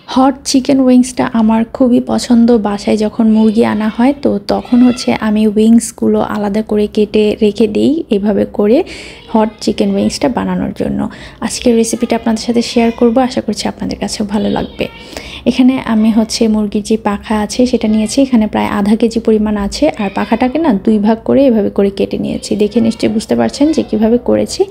Hot chicken উইংসটা আমার খুবই পছন্দ। বাসায় যখন মুরগি আনা হয় তো তখন হচ্ছে আমি উইংসগুলো আলাদা করে কেটে রেখে দিই এভাবে করে হট চিকেন উইংসটা বানানোর জন্য। আজকের রেসিপিটা আপনাদের সাথে শেয়ার করব, আশা করছি আপনাদের কাছেও ভালো লাগবে। এখানে আমি হচ্ছে মুরগির যে পাখা আছে সেটা নিয়েছি, এখানে প্রায় আধা কেজি পরিমাণ আছে। আর পাখাটাকে না দুই ভাগ করে এভাবে করে কেটে নিয়েছি। দেখে নিশ্চয়ই বুঝতে পারছেন যে কিভাবে করেছি।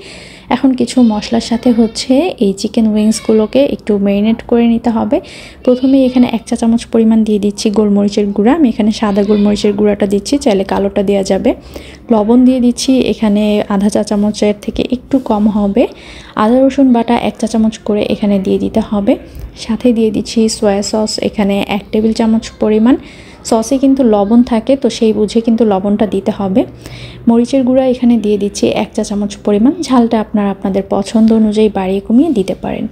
এখন কিছু মশলার সাথে হচ্ছে এই চিকেন উইংসগুলোকে একটু ম্যারিনেট করে নিতে হবে। প্রথমে এখানে 1 চা চামচ পরিমাণ দিয়ে দিচ্ছি গোলমরিচের গুঁড়া। আমি এখানে সাদা গোলমরিচের গুঁড়াটা দিচ্ছি, চাইলে কালোটা দেওয়া যাবে। লবণ দিয়ে দিচ্ছি এখানে আধা চা চামচের থেকে একটু কম হবে। আদা রসুন বাটা 1 চা চামচ করে এখানে দিয়ে দিতে হবে। সাথে দিয়ে দিচ্ছি সয়া সস, এখানে 1 টেবিল চামচ পরিমাণ। সসে কিন্তু লবণ থাকে, তো সেই বুঝে কিন্তু লবণটা দিতে হবে। মরিচের গুঁড়া এখানে দিয়ে দিচ্ছি 1 চা চামচ পরিমাণ। ঝালটা আপনারা আপনাদের পছন্দ অনুযায়ী বাড়িয়ে কমিয়ে দিতে পারেন।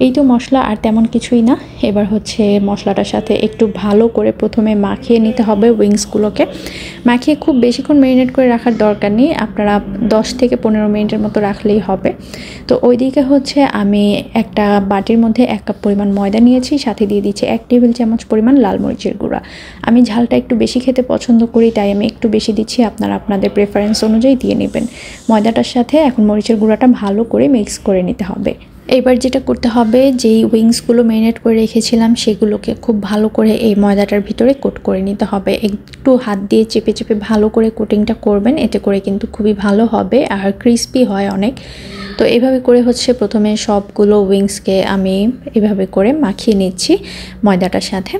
এই তো মশলা, আর তেমন কিছুই না। এবার হচ্ছে মশলাটার সাথে একটু ভালো করে প্রথমে মাখিয়ে নিতে হবে উইংসগুলোকে। মাখিয়ে খুব বেশিক্ষণ ম্যারিনেট করে রাখার দরকার নেই, আপনারা 10 থেকে 15 মিনিটের মতো রাখলেই হবে। তো ওইদিকে হচ্ছে আমি একটা বাটির মধ্যে 1 কাপ পরিমাণ ময়দা নিয়েছি, সাথে দিয়ে দিচ্ছি 1 টেবিল চামচ পরিমাণ লাল মরিচের গুঁড়া। আমি ঝালটা একটু বেশি খেতে পছন্দ করি, তাই আমি একটু বেশি দিচ্ছি, আপনারা আপনাদের প্রেফারেন্স অনুযায়ী দিয়ে নেবেন। ময়দাটার সাথে এখন মরিচের গুঁড়াটা ভালো করে মিক্স করে নিতে হবে। এবার যেটা করতে হবে, যেই উইংসগুলো ম্যারিনেট করে রেখেছিলাম সেগুলোকে খুব ভালো করে এই ময়দাটার ভিতরে কোট করে নিতে হবে। একটু হাত দিয়ে চেপে চেপে ভালো করে কোটিংটা করবেন, এতে করে কিন্তু খুবই ভালো হবে আর ক্রিস্পি হয় অনেক। তো এইভাবে করে হচ্ছে প্রথমে সবগুলো উইংসকে আমি এভাবে করে মাখিয়ে নিচ্ছি ময়দাটার সাথে।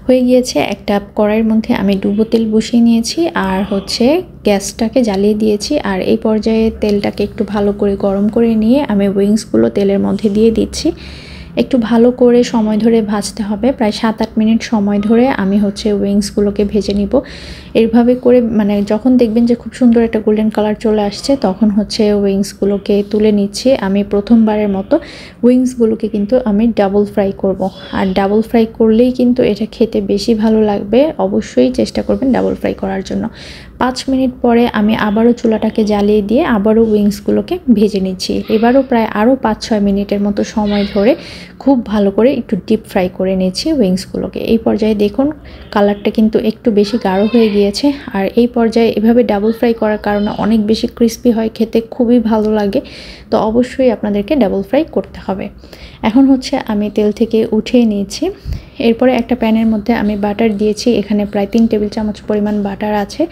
হয়ে গিয়েছে। একটা কড়াইয়ের মধ্যে আমি ডুবো তেল বসিয়ে নিয়েছি আর হচ্ছে গ্যাসটাকে জ্বালিয়ে দিয়েছি। আর এই পর্যায়ে তেলটাকে একটু ভালো করে গরম করে নিয়ে আমি উইংসগুলো তেলের মধ্যে দিয়ে দিচ্ছি। একটু ভালো করে সময় ধরে ভাজতে হবে, প্রায় 7-8 মিনিট সময় ধরে আমি হচ্ছে উইংসগুলোকে ভেজে নিব। এইভাবে করে মানে যখন দেখবেন যে খুব সুন্দর একটা গোল্ডেন কালার চলে আসছে তখন হচ্ছে উইংসগুলোকে তুলে নিচ্ছি। আমি প্রথমবারের মতো উইংসগুলোকে কিন্তু আমি ডাবল ফ্রাই করব। আর ডাবল ফ্রাই করলেই কিন্তু এটা খেতে বেশি ভালো লাগবে। অবশ্যই চেষ্টা করবেন ডাবল ফ্রাই করার জন্য। 5 মিনিট পরে আমি আবারও চুলাটাকে জ্বালিয়ে দিয়ে আবারও উইংসগুলোকে ভেজে নিচ্ছি। এবারও প্রায় আরও 5-6 মিনিটের মতো সময় ধরে খুব ভালো করে একটু ডিপ ফ্রাই করে নিচ্ছি উইংসগুলোকে। এই পর্যায়ে দেখুন কালারটা কিন্তু একটু বেশি গাঢ় হয়ে গিয়েছে। আর এই পর্যায়ে এভাবে ডাবল ফ্রাই করার কারণে অনেক বেশি ক্রিস্পি হয়, খেতে খুবই ভালো লাগে। তো অবশ্যই আপনাদেরকে ডাবল ফ্রাই করতে হবে। এখন হচ্ছে আমি তেল থেকে উঠিয়ে নিয়েছি। এরপরে একটা প্যানের মধ্যে আমি বাটার দিয়েছি, এখানে প্রায় 3 টেবিল চামচ পরিমাণ বাটার আছে।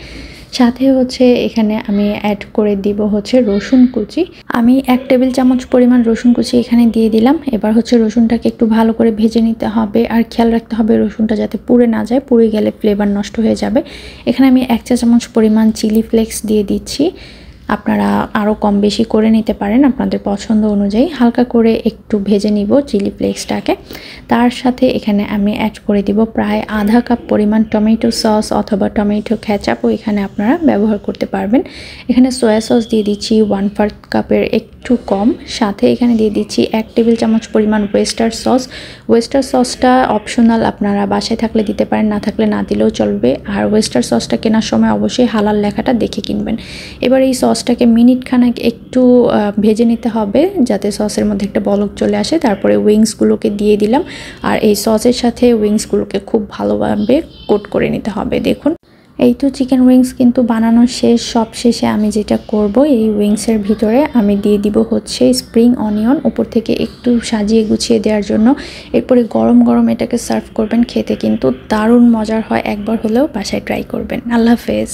সাথে হচ্ছে এখানে আমি অ্যাড করে দিব হচ্ছে রসুন কুচি। আমি 1 টেবিল চামচ পরিমাণ রসুন কুচি এখানে দিয়ে দিলাম। এবার হচ্ছে রসুনটাকে একটু ভালো করে ভেজে নিতে হবে আর খেয়াল রাখতে হবে রসুনটা যাতে পুড়ে না যায়, পুড়ে গেলে ফ্লেভার নষ্ট হয়ে যাবে। এখানে আমি 1 চা চামচ পরিমাণ চিলি ফ্লেক্স দিয়ে দিচ্ছি। আপনারা আরও কম বেশি করে নিতে পারেন আপনাদের পছন্দ অনুযায়ী। হালকা করে একটু ভেজে নিব চিলি ফ্লেক্সটাকে। তার সাথে এখানে আমি অ্যাড করে দিব প্রায় আধা কাপ পরিমাণ টমেটো সস অথবা টমেটো কেচাপও এখানে আপনারা ব্যবহার করতে পারবেন। এখানে সয়া সস দিয়ে দিচ্ছি 1/4 কাপের একটু কম। সাথে এখানে দিয়ে দিচ্ছি 1 টেবিল চামচ পরিমাণ ওয়েস্টার সস। ওয়েস্টার সসটা অপশনাল, আপনারা বাসায় থাকলে দিতে পারেন, না থাকলে না দিলেও চলবে। আর ওয়েস্টার সসটা কেনার সময় অবশ্যই হালাল লেখাটা দেখে কিনবেন। এবার এই সসটাকে মিনিট খানেক একটু ভেজে নিতে হবে যাতে সসের মধ্যে একটা বলক চলে আসে। তারপরে উইংসগুলোকে দিয়ে দিলাম আর এই সসের সাথে উইংসগুলোকে খুব ভালোভাবে কোট করে নিতে হবে। দেখুন এই তো চিকেন উইংস কিন্তু বানানো শেষ। সব শেষে আমি যেটা করব, এই উইংসের ভিতরে আমি দিয়ে দিব হচ্ছে স্প্রিং অনিয়ন উপর থেকে একটু সাজিয়ে গুছিয়ে দেওয়ার জন্য। এরপরে গরম গরম এটাকে সার্ভ করবেন, খেতে কিন্তু দারুণ মজার হয়। একবার হলেও বাসায় ট্রাই করবেন। আল্লাহ হাফেজ।